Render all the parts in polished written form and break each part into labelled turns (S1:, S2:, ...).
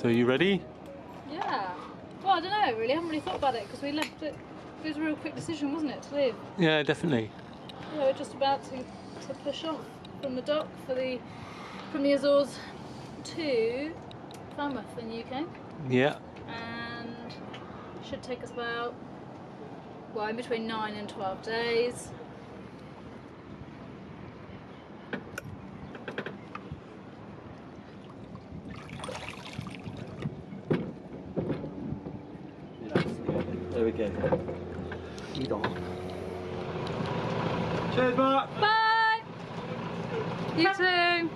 S1: are you ready?
S2: Yeah. Well, I don't know really, I haven't really thought about it because we left it. It was a real quick decision, wasn't it, to leave?
S1: Yeah, definitely.
S2: Yeah, we're just about to push off from the dock from the Azores to Falmouth in the UK.
S1: Yeah.
S2: And should take us about, well, in between 9 and 12 days.
S1: There we go. Lead on. Cheers, Mark.
S2: Bye. You too.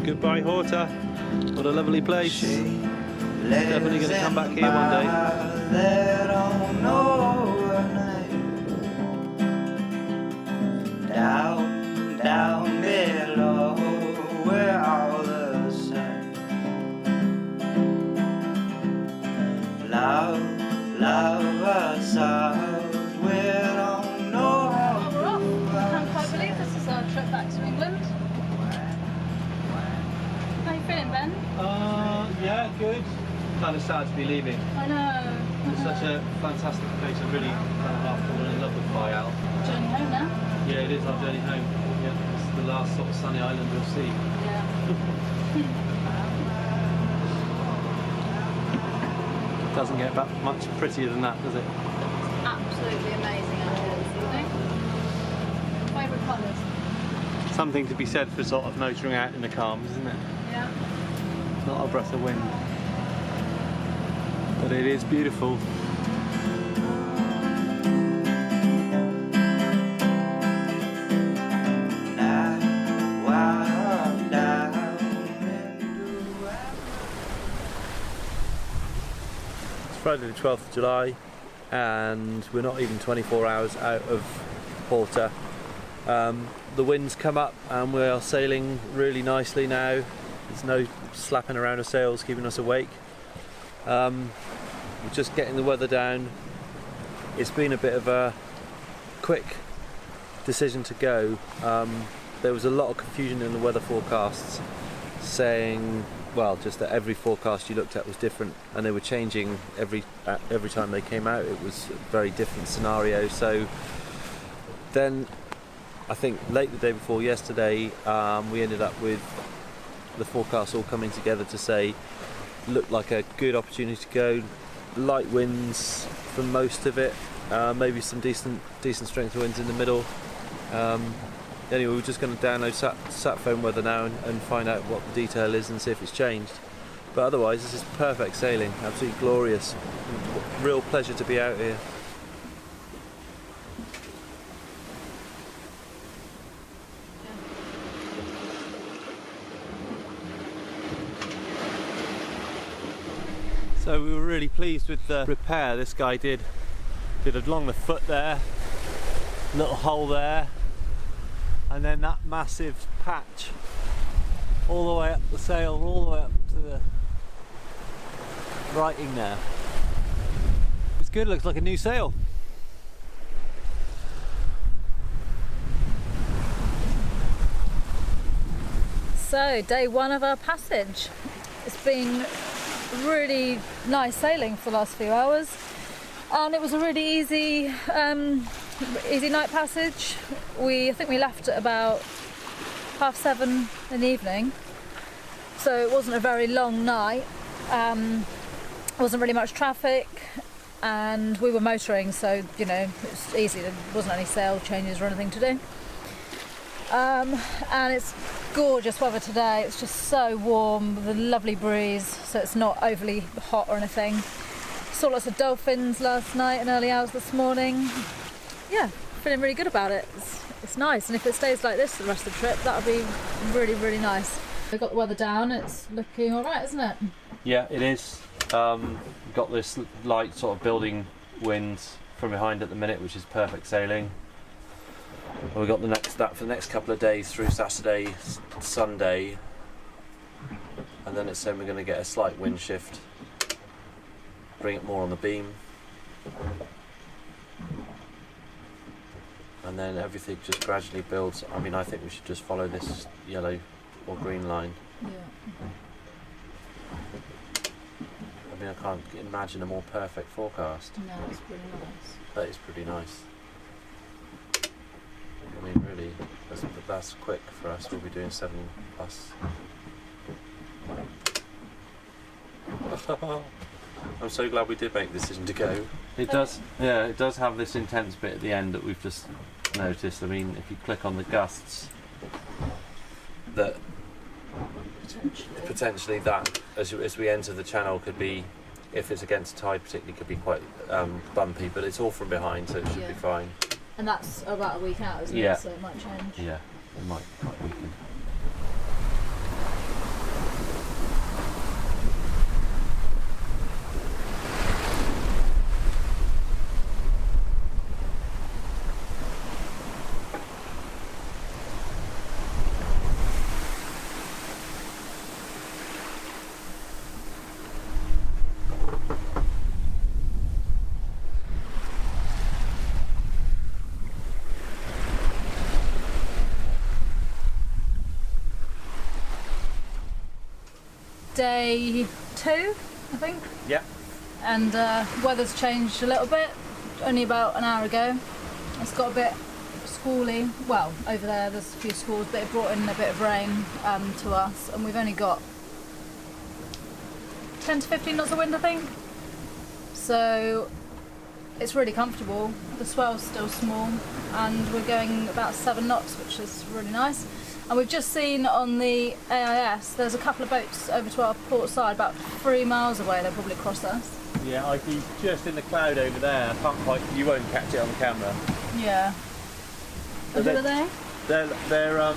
S1: Goodbye, Horta. What a lovely place. Definitely going to come back here one day.
S3: They don't know her name. Down, down below, we're all the same. Love, love us out, we don't know how
S2: Oh, we're off. I can't quite believe this is our trip back to England. How are you feeling, Ben?
S1: Yeah, good. Kind of sad to be leaving.
S2: I know.
S1: It's such a fantastic place. I've really kind of half fallen in love with Faial.
S2: Journey home now.
S1: Yeah, it is our journey home. Yeah, it's the last sort of sunny island we'll see.
S2: Yeah.
S1: Doesn't get much prettier than that, does it?
S2: Absolutely amazing out here this evening. Favourite colours?
S1: Something to be said for sort of motoring out in the calms, isn't it?
S2: Yeah.
S1: Not a breath of wind. But it is beautiful. It's Friday the 12th of July and we're not even 24 hours out of Horta. The wind's come up and we are sailing really nicely now. There's no slapping around of sails keeping us awake. We're just getting the weather down. It's been a bit of a quick decision to go. There was a lot of confusion in the weather forecasts saying, well, just that every forecast you looked at was different and they were changing every time they came out. It was a very different scenario. So then I think late the day before yesterday we ended up with the forecast all coming together to say looked like a good opportunity to go. Light winds for most of it, maybe some decent strength winds in the middle. Anyway, we're just going to download sat phone weather now and find out what the detail is and see if it's changed. But otherwise, this is perfect sailing, absolutely glorious. Real pleasure to be out here. So we were really pleased with the repair this guy did along the foot there, little hole there, and then that massive patch all the way up the sail, all the way up to the writing there. It's good, looks like a new sail.
S2: So, day one of our passage. It's been really nice sailing for the last few hours and it was a really easy night passage. I think we left at about 7:30 in the evening, so it wasn't a very long night. Wasn't really much traffic and we were motoring, so you know it was easy. There wasn't any sail changes or anything to do. And it's gorgeous weather today. It's just so warm with a lovely breeze, so it's not overly hot or anything. Saw lots of dolphins last night and early hours this morning. Yeah, feeling really good about it. It's nice, and if it stays like this the rest of the trip, that'll be really, really nice. We've got the weather down. It's looking all right, isn't it?
S1: Yeah, it is. Got this light sort of building winds from behind at the minute, which is perfect sailing. We've got that for the next couple of days through Saturday, Sunday, and then it's saying we're going to get a slight wind shift bring it more on the beam. And then everything just gradually builds. I mean, I think we should just follow this yellow or green line.
S2: Yeah.
S1: I mean, I can't imagine a more perfect forecast.
S2: No, it's pretty nice.
S1: That is pretty nice. I mean, really, that's quick for us. We'll be doing 7+. I'm so glad we did make the decision to go. It does, yeah, it does have this intense bit at the end that we've just noticed. I mean, if you click on the gusts, that potentially that, as we enter the channel, could be, if it's against tide particularly, could be quite bumpy, but it's all from behind, so it should be fine.
S2: And that's about a week out, isn't it? So it might change.
S1: Yeah, it might weaken.
S2: Day 2, I think.
S1: Yeah.
S2: And weather's changed a little bit, only about an hour ago. It's got a bit squally. Well, over there's a few squalls, but it brought in a bit of rain to us, and we've only got 10 to 15 knots of wind, I think. So it's really comfortable. The swell's still small, and we're going about 7 knots, which is really nice. And we've just seen on the AIS, there's a couple of boats over to our port side, about 3 miles away. They'll probably cross us.
S1: Yeah, I see just in the cloud over there. I can't quite. You won't catch it on the camera.
S2: Yeah. And who are they?
S1: They're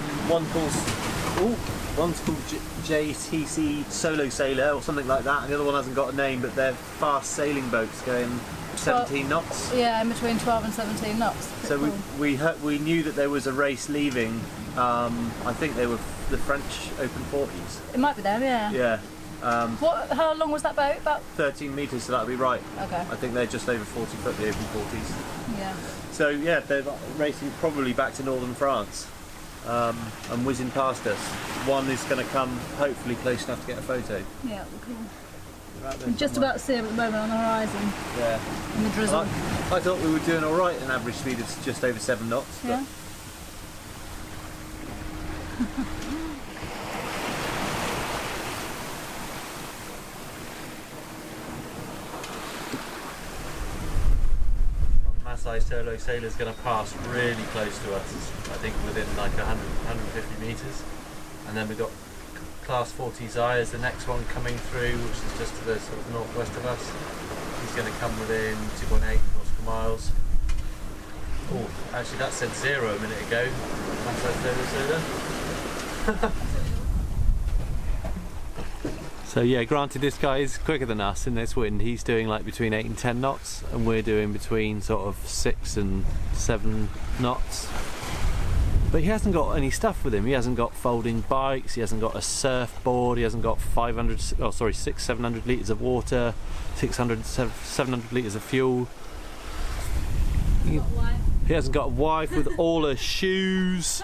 S1: one's called JTC Solo Sailor or something like that, and the other one hasn't got a name, but they're fast sailing boats going 17 knots.
S2: Yeah, in between 12 and 17 knots.
S1: So cool. we knew that there was a race leaving. I think they were the French Open 40s.
S2: It might be them, yeah.
S1: Yeah.
S2: How long was that boat? About
S1: 13 metres, so that'll be right.
S2: Okay.
S1: I think they're just over 40 foot, the Open 40s.
S2: Yeah.
S1: So yeah, they're racing probably back to northern France, and whizzing past us. One is going to come hopefully close enough to get a photo.
S2: Yeah, cool.
S1: Right
S2: I'm just about to see them at the moment on the horizon.
S1: Yeah.
S2: In the drizzle.
S1: I thought we were doing all right, an average speed of just over 7 knots.
S2: Yeah.
S1: Maasai Solo Sailor's going to pass really close to us, I think within like 150 metres. And then we've got Class 40 Zai as the next one coming through, which is just to the sort of northwest of us. He's going to come within 2.8 nautical miles. Oh, actually that said 0 a minute ago. Maasai Solo Sailor. So yeah, granted this guy is quicker than us in this wind. He's doing like between 8 and 10 knots, and we're doing between sort of 6 and 7 knots. But he hasn't got any stuff with him. He hasn't got folding bikes, he hasn't got a surfboard, he hasn't got 700 litres of water, 700 litres of fuel. He hasn't got a wife with all her shoes.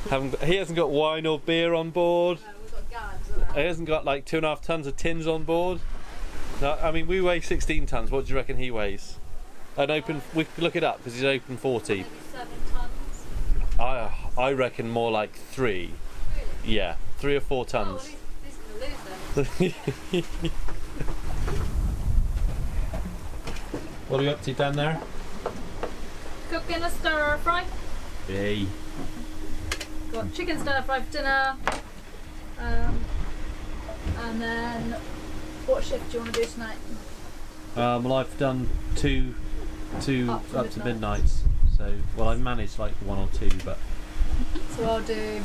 S1: He hasn't got wine or beer on board. He hasn't got like 2.5 tons of tins on board. No, I mean, we weigh 16 tons. What do you reckon he weighs? An open, we could look it up because he's open 40.
S2: Maybe 7 tons.
S1: I reckon more like 3.
S2: Really?
S1: Yeah, 3 or 4 tons.
S2: Oh, well, he's going to lose then.
S1: What are we up to down there?
S2: Cooking a stir fry.
S1: Hey.
S2: Got chicken stir fry for dinner. And then, what shift do you want to do tonight?
S1: Well, I've done two up to midnights. So, well, I've managed like 1 or 2, but
S2: so I'll do.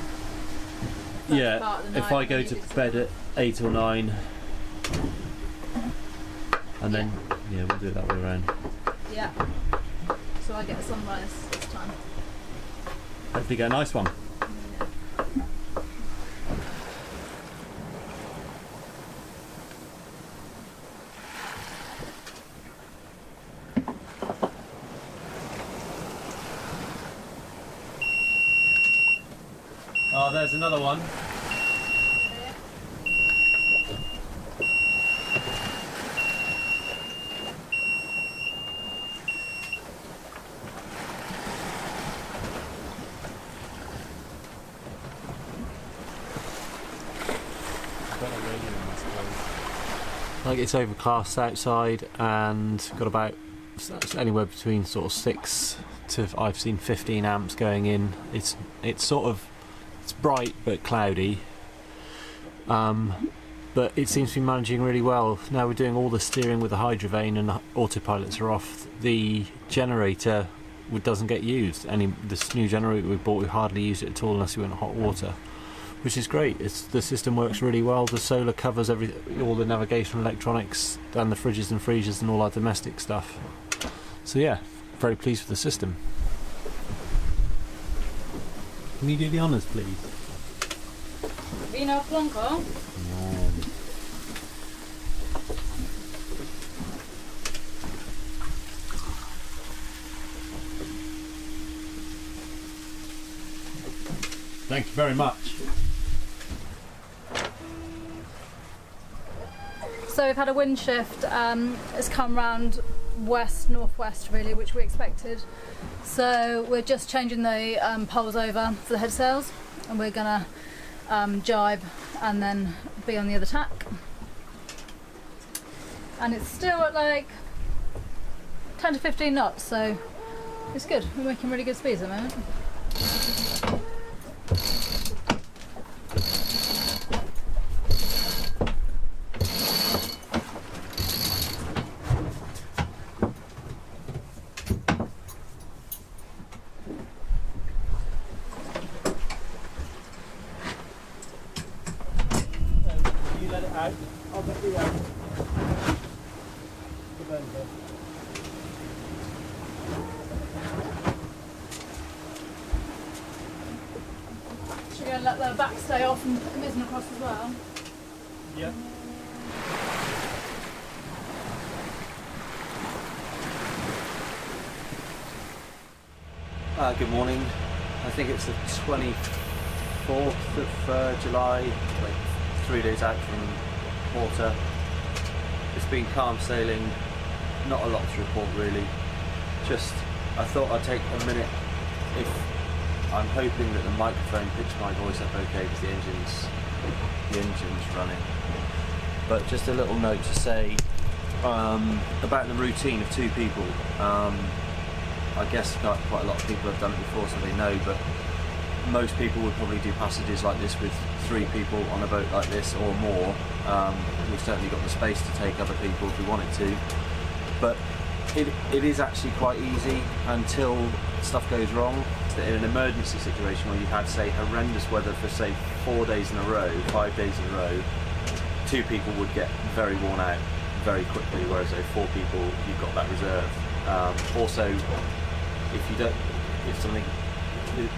S1: Yeah,
S2: part of the
S1: if
S2: night
S1: I go
S2: and
S1: to
S2: you do
S1: bed
S2: tonight.
S1: at 8 or 9, and then yeah, we'll do it that way around.
S2: Yeah. So I get a sunrise this time.
S1: Hopefully, get a nice one. there's another one. Like, it's overcast outside and got about anywhere between sort of 6 to, I've seen 15 amps going in. It's bright but cloudy, but it seems to be managing really well. Now we're doing all the steering with the hydrovane and the autopilots are off. The generator doesn't get used. This new generator we bought, we hardly use it at all unless we went hot water, which is great. The system works really well. The solar covers all the navigational electronics and the fridges and freezers and all our domestic stuff. So yeah, very pleased with the system. Can you do the honours, please?
S2: Vino Blanco.
S1: Thank you very much.
S2: So we've had a wind shift. It's come round west-northwest really, which we expected. So we're just changing the poles over for the head sails, and we're gonna jibe and then be on the other tack. And it's still at like 10 to 15 knots, so it's good. We're making really good speeds at the moment. Should we go and let the back stay off and put the mizzen across as well?
S1: Yeah. Good morning. I think it's the 24th of July, like 3 days out from water. It's been calm sailing, not a lot to report really. Just, I thought I'd take a minute. I'm hoping that the microphone picks my voice up okay because the engine's running. But just a little note to say about the routine of 2 people. I guess quite a lot of people have done it before, so they know, but most people would probably do passages like this with 3 people on a boat like this or more. We've certainly got the space to take other people if we wanted to, but it is actually quite easy until stuff goes wrong. In an emergency situation where you had, say, horrendous weather for, say, 4 days in a row, 5 days in a row, 2 people would get very worn out very quickly, whereas 4 people, you've got that reserve. Also, if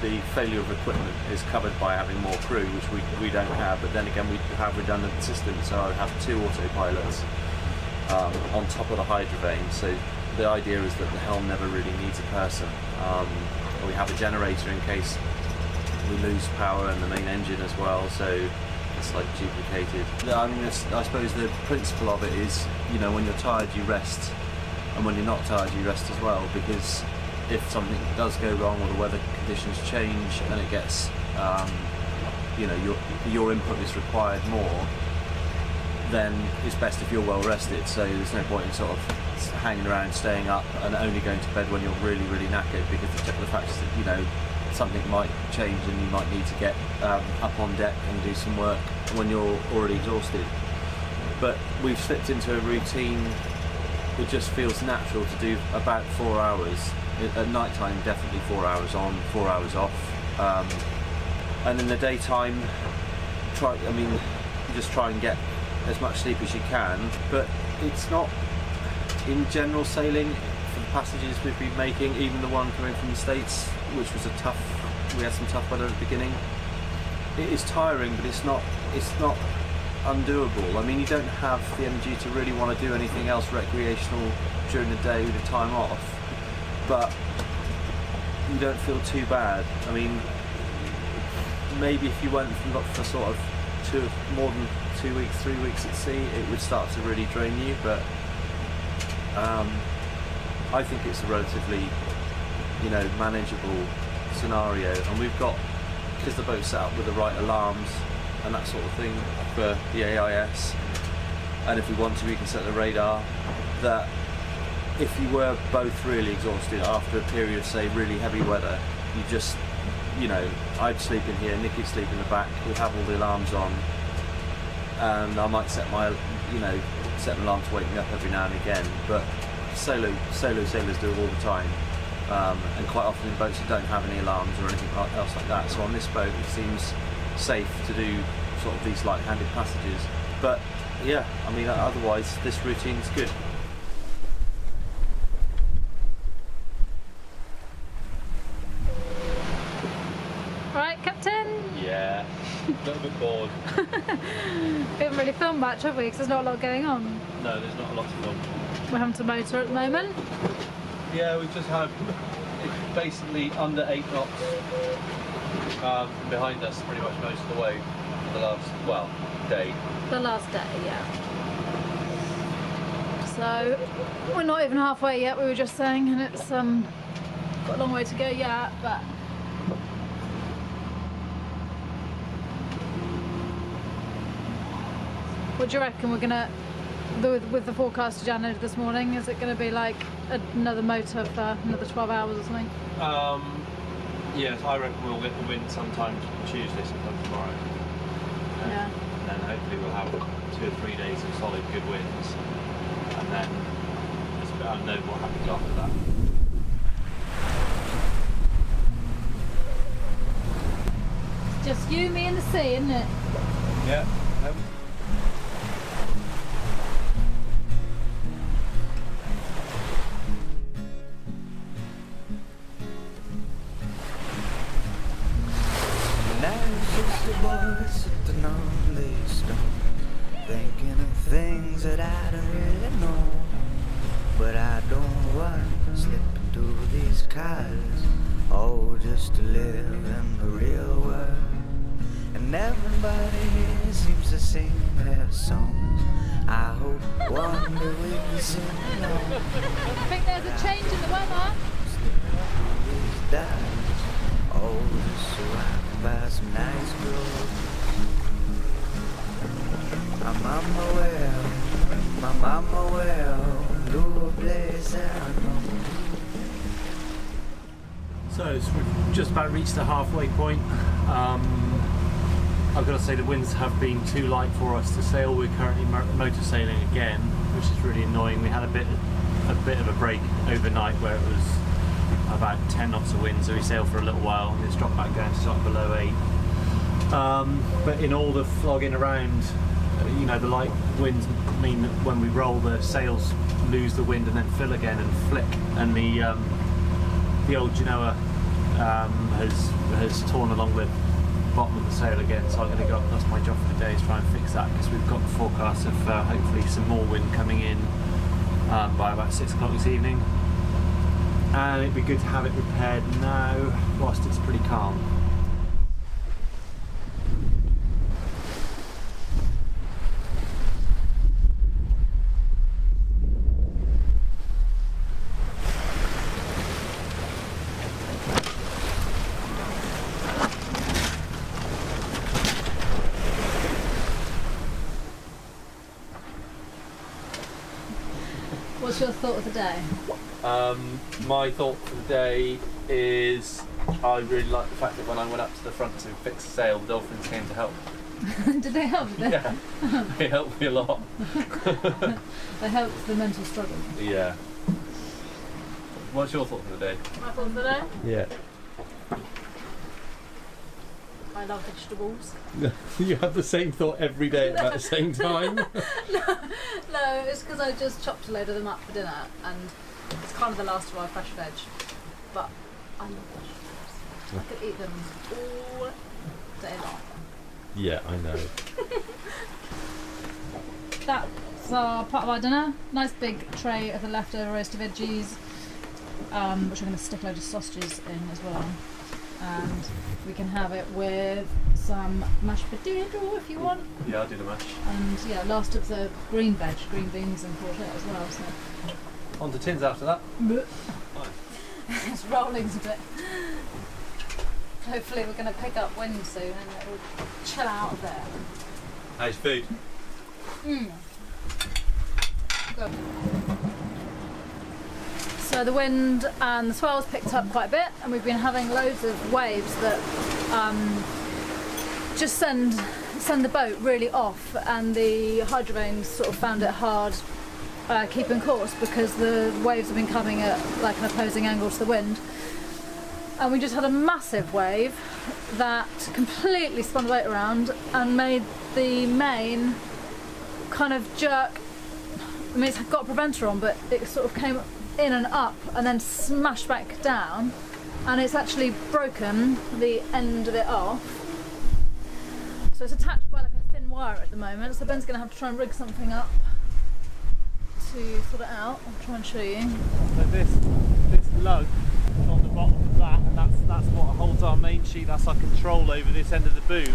S1: the failure of equipment is covered by having more crew, which we don't have, but then again we have redundant systems, so I have 2 autopilots on top of the hydrovane. So the idea is that the helm never really needs a person. We have a generator in case we lose power, and the main engine as well, so it's like duplicated. I mean, I suppose the principle of it is, when you're tired you rest, and when you're not tired you rest as well, because if something does go wrong or the weather conditions change and it gets, your input is required more, then it's best if you're well rested. So there's no point in sort of hanging around, staying up, and only going to bed when you're really, really knackered, because the fact is that something might change and you might need to get up on deck and do some work when you're already exhausted. But we've slipped into a routine. It just feels natural to do about 4 hours. At night time, definitely 4 hours on, 4 hours off. And in the daytime, just try and get as much sleep as you can. But it's not, in general sailing, for the passages we've been making, even the one coming from the States, which was we had some tough weather at the beginning. It is tiring, but it's not undoable. I mean, you don't have the energy to really want to do anything else recreational during the day with the time off, but you don't feel too bad. I mean, maybe if you went for sort of more than 2 weeks, 3 weeks at sea, it would start to really drain you. But I think it's a relatively, manageable scenario, and we've got, because the boat's set up with the right alarms and that sort of thing for the AIS, and if we want to, we can set the radar, that if you were both really exhausted after a period of, say, really heavy weather, you just, I'd sleep in here, Nicky'd sleep in the back, we'd have all the alarms on, and I might set my alarm to wake me up every now and again, but solo sailors do it all the time, and quite often in boats that don't have any alarms or anything else like that. So on this boat it seems safe to do sort of these light-handed passages. But yeah, I mean, otherwise this routine's good.
S2: Right, Captain?
S1: Yeah, a little bit bored.
S2: We haven't really filmed much, have we? Because there's not a lot going on.
S1: No, there's not a lot to film.
S2: We're having to motor at the moment.
S1: Yeah, we've just had basically under 8 knots behind us pretty much most of the way for the last, day.
S2: The last day, yeah. So we're not even halfway yet, we were just saying, and it's got a long way to go yet, but what do you reckon we're gonna, with the forecast January this morning, is it gonna be like another motor for another 12 hours or something?
S1: Yes, I reckon we'll get the wind sometime Tuesday, sometime tomorrow.
S2: Yeah.
S1: And then hopefully we'll have 2 or 3 days of solid good winds, and then it's a bit unknown what happens after that.
S2: It's just you, me and the sea, isn't it?
S1: Yeah.
S3: Sitting on the stone, thinking of things that I don't really know. But I don't want to slip into these colors, oh, just to live in the real world. And everybody here seems to sing their songs. I hope one day we can sing along.
S2: I think there's a change in the weather.
S3: These days, oh, just so I can buy some nice clothes. My mama well, do a place I know.
S4: So we've just about reached the halfway point. I've got to say the winds have been too light for us to sail. We're currently motor sailing again, which is really annoying. We had a bit of a break overnight where it was about 10 knots of wind, so we sailed for a little while and it's dropped back down to sort of below 8. But in all the flogging around, the light winds mean that when we roll, the sails lose the wind and then fill again and flick, and the old Genoa has torn along the bottom of the sail again. So I'm going to go. That's my job for the day, is try and fix that, because we've got the forecast of hopefully some more wind coming in by about 6 o'clock this evening, and it'd be good to have it repaired now whilst it's pretty calm.
S2: What's your thought of the day?
S1: My thought for the day is I really like the fact that when I went up to the front to fix the sail, the dolphins came to help.
S2: Did they help?
S1: Yeah, they helped me a lot.
S2: They helped the mental struggle.
S1: Yeah. What's your thought for the day?
S2: My thought for the day?
S1: Yeah.
S2: I love vegetables.
S4: You have the same thought every day at about the same time?
S2: No, it's because I just chopped a load of them up for dinner, and it's kind of the last of my fresh veg. But I love vegetables. I could eat them all day long.
S4: Yeah, I know.
S2: That's part of our dinner. Nice big tray of the leftover roasted veggies, which I'm going to stick a load of sausages in as well. And we can have it with some mashed potato if you want.
S1: Yeah, I'll do the mash.
S2: And yeah, last of the green beans and courgette as well. So.
S1: On to tins after that.
S2: It's rolling a bit. Hopefully we're going to pick up wind soon and it'll chill out a bit.
S1: How's food?
S2: Good. So the wind and the swells picked up quite a bit, and we've been having loads of waves that just send the boat really off, and the hydrovanes sort of found it hard keeping course because the waves have been coming at like an opposing angle to the wind. And we just had a massive wave that completely spun the boat around and made the main kind of jerk. I mean, it's got a preventer on, but it sort of came in and up and then smashed back down, and it's actually broken the end of it off. So it's attached by like a thin wire at the moment, so Ben's going to have to try and rig something up to sort it out. I'll try and show you.
S1: So this lug is on the bottom of that, and that's what holds our main sheet. That's our control over this end of the boom.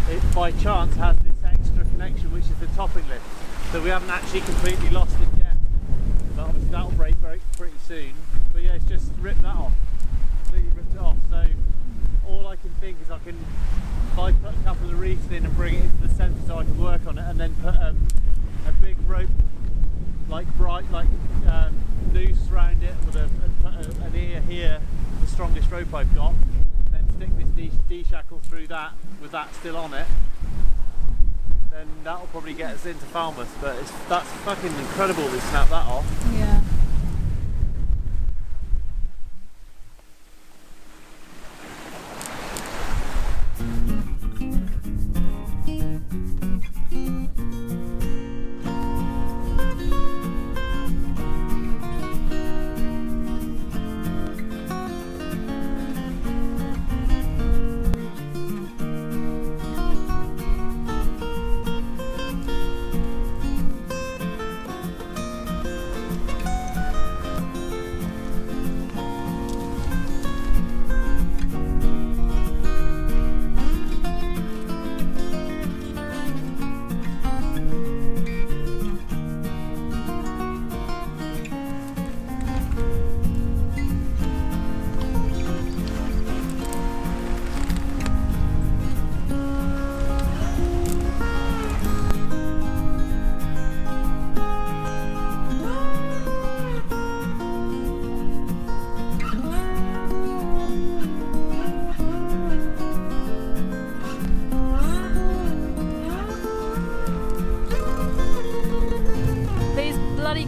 S1: It by chance has this extra connection, which is the topping lift. So we haven't actually completely lost it yet. But obviously that'll break pretty soon. But yeah, it's just ripped that off. Completely ripped it off. So all I can think is if I put a couple of reefs in and bring it into the centre so I can work on it, and then put a big rope noose around it with an ear here, the strongest rope I've got, and then stick this D-shackle through that with that still on it, then that'll probably get us into Falmouth. But that's fucking incredible we snapped that off.
S2: Yeah.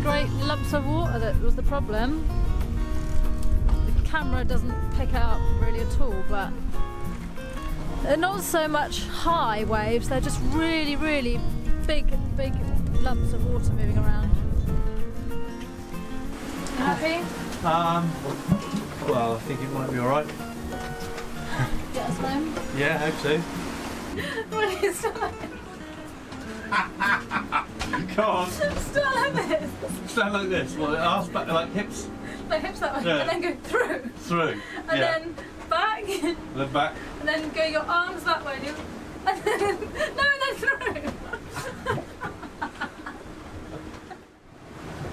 S2: Great lumps of water that was the problem. The camera doesn't pick it up really at all, but they're not so much high waves, they're just really, really big lumps of water moving around. You happy?
S1: Well, I think it might be alright.
S2: Get us home?
S1: Yeah, I hope so.
S2: Really, stop.
S1: Come on.
S2: Stand like this.
S1: Stand like this. Well, arse back, like hips.
S2: Like hips that way,
S1: Yeah.
S2: and then go through.
S1: Through.
S2: And
S1: yeah.
S2: then back.
S1: And then back.
S2: And then go your arms that way. And then, then through.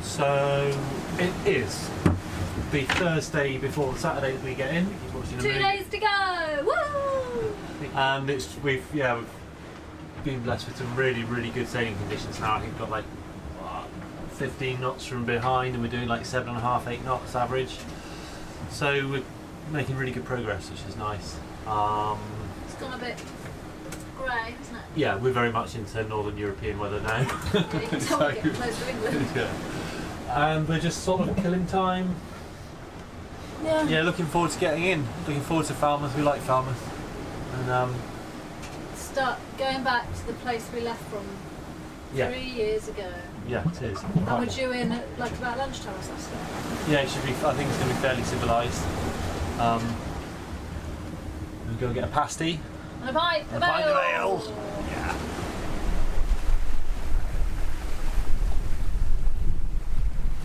S1: So it is the Thursday before Saturday that we get in.
S2: 2 days to go. Woo!
S1: And we've been blessed with some really, really good sailing conditions now. I think we've got like 15 knots from behind, and we're doing like 7.5, 8 knots average. So we're making really good progress, which is nice.
S2: It's gone a bit grey, isn't it?
S1: Yeah, we're very much into Northern European weather now.
S2: Yeah, you can tell we're getting close to England.
S1: Yeah. And we're just sort of killing time.
S2: Yeah.
S1: Yeah, looking forward to getting in. Looking forward to Falmouth. We like Falmouth. And
S2: Start going back to the place we left from 3 years ago.
S1: yeah, it is.
S2: And we're due in at like about lunchtime or something.
S1: Yeah, it should be. I think it's going to be fairly civilised. We'll go and get a pasty.
S2: And a pint of
S1: pint of
S2: ale.
S1: ale. Yeah.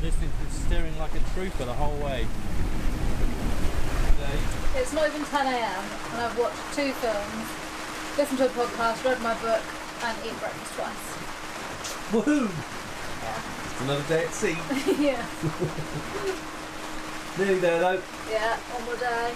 S1: Listening to steering like a trooper the whole way.
S2: It's not even 10 AM and I've watched 2 films listen to a podcast, read my book, and eat breakfast twice.
S1: Woohoo! It's another day at sea.
S2: Yeah.
S1: Nearly there though.
S2: Yeah, one more day.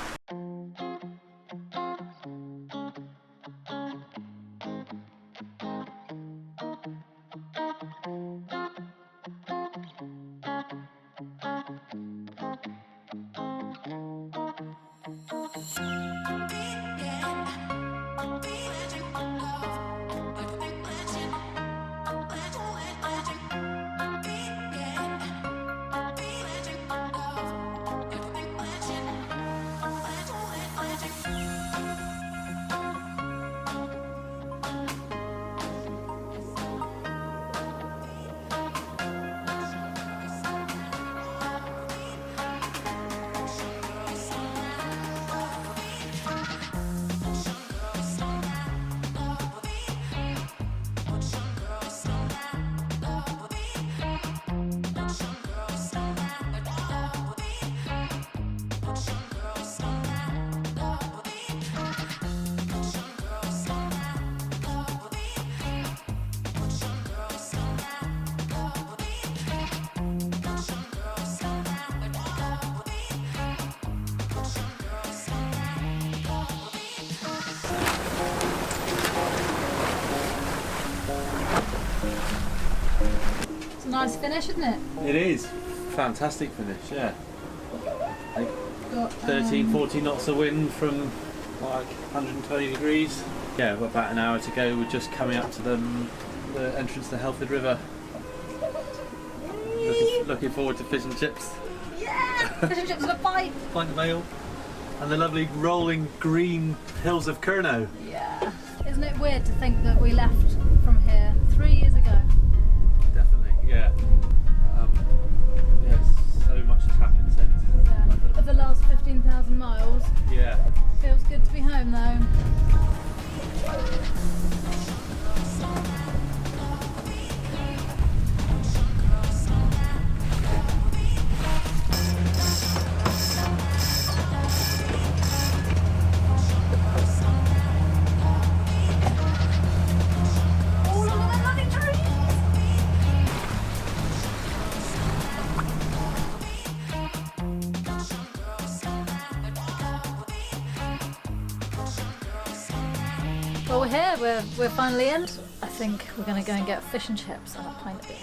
S2: It's a nice finish, isn't it?
S1: It is. Fantastic finish, yeah. Like
S2: Got,
S1: 13, 14 knots of wind from like 120 degrees. Yeah, we're about an hour to go. We're just coming up to the entrance to the Helford River. Looking forward to fish and chips.
S2: Yeah! Fish and chips and a bite!
S1: Pint of ale. And the lovely rolling green hills of Curnow.
S2: Yeah. Isn't it weird to think that we left from here 3 years ago?
S1: Definitely, yeah. Yeah, so much has happened since.
S2: Yeah. Of the last 15,000 miles.
S1: Yeah.
S2: Feels good to be home though. Well, we're here, we're finally in. I think we're going to go and get fish and chips and a pint of beer.